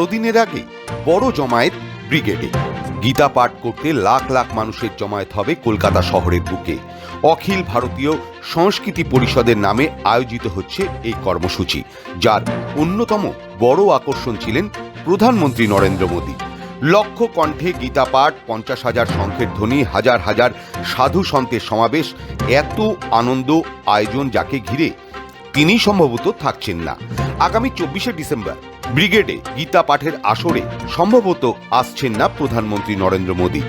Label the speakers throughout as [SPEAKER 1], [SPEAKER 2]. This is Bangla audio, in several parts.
[SPEAKER 1] বড়দিনের আগে বড় জমায়েত ব্রিগেডে। গীতা পাঠ করতে লাখ লাখ মানুষের জমায়েত হবে কলকাতা শহরের বুকে। অখিল ভারতীয় সংস্কৃতি পরিষদের নামে আয়োজিত হচ্ছে এই কর্মসূচি, যার অন্যতম বড় আকর্ষণ ছিলেন প্রধানমন্ত্রী নরেন্দ্র মোদী। লক্ষ কণ্ঠে গীতা পাঠ, 50,000 শঙ্খের ধ্বনি, হাজার হাজার সাধু সন্তের সমাবেশ, এত আনন্দ আয়োজন যাকে ঘিরে তিনি সম্ভবত থাকছেন না। আগামী 24শে ডিসেম্বর ব্রিগেডে গীতা পাঠের আসরে সম্ভবত আসছেন না প্রধানমন্ত্রী নরেন্দ্র মোদী।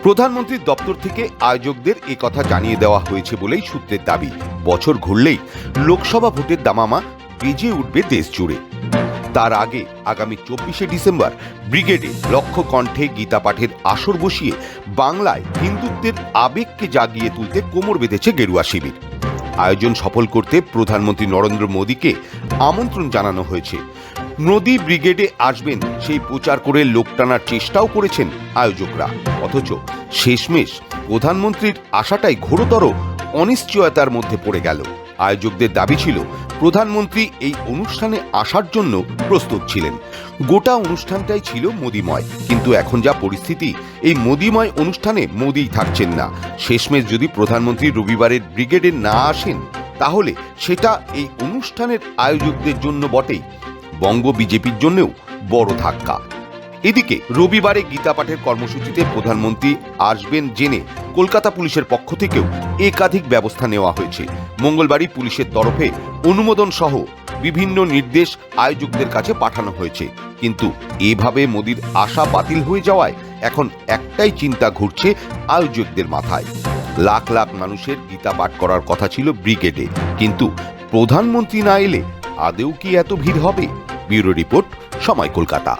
[SPEAKER 1] প্রধানমন্ত্রীর দপ্তর থেকে আয়োজকদের কথা জানিয়ে দেওয়া হয়েছে বলেই সূত্রের দাবি। বছর ঘুরলেই লোকসভা ভোটের দামামা বেজে উঠবে দেশ জুড়ে। তার আগে আগামী 24শে ডিসেম্বর ব্রিগেডে লক্ষ কণ্ঠে গীতা পাঠের আসর বসিয়ে বাংলায় হিন্দুত্বের আবেগকে জাগিয়ে তুলতে কোমর বেঁধেছে গেরুয়া শিবির। আয়োজন সফল করতে প্রধানমন্ত্রী নরেন্দ্র মোদীকে আমন্ত্রণ জানানো হয়েছে। মোদী ব্রিগেডে আসবেন সেই প্রচার করে লোক টানার চেষ্টাও করেছেন আয়োজকরা। অথচ শেষমেশ প্রধানমন্ত্রীর আশাটাই ঘোরতর অনিশ্চয়তার মধ্যে পড়ে গেল। আয়োজকদের দাবি ছিল প্রধানমন্ত্রী এই অনুষ্ঠানে আসার জন্য প্রস্তুত ছিলেন। গোটা অনুষ্ঠানটাই ছিল মোদীময়, কিন্তু এখন যা পরিস্থিতি, এই মোদীময় অনুষ্ঠানে মোদী থাকছেন না। শেষমেশ যদি প্রধানমন্ত্রী রবিবারের ব্রিগেডে না আসেন, তাহলে সেটা এই অনুষ্ঠানের আয়োজকদের জন্য বটেই, বঙ্গ বিজেপির জন্যও বড় ধাক্কা। এদিকে রবিবারে গীতা পাঠের কর্মসূচিতে প্রধানমন্ত্রী আসবেন জেনে কলকাতা পুলিশের পক্ষ থেকেও একাধিক ব্যবস্থা নেওয়া হয়েছে। মঙ্গলবারই পুলিশের তরফে অনুমোদন সহ বিভিন্ন নির্দেশ আয়োজকদের কাছে পাঠানো হয়েছে। কিন্তু এভাবে মোদীর আশা বাতিল হয়ে যাওয়ায় এখন একটাই চিন্তা ঘুরছে আয়োজকদের মাথায়। লাখ লাখ মানুষের গীতা পাঠ করার কথা ছিল ব্রিগেডে, কিন্তু প্রধানমন্ত্রী না এলে আদেও কি এত ভিড় হবে? ব্যুরো রিপোর্ট, সময় কলকাতা।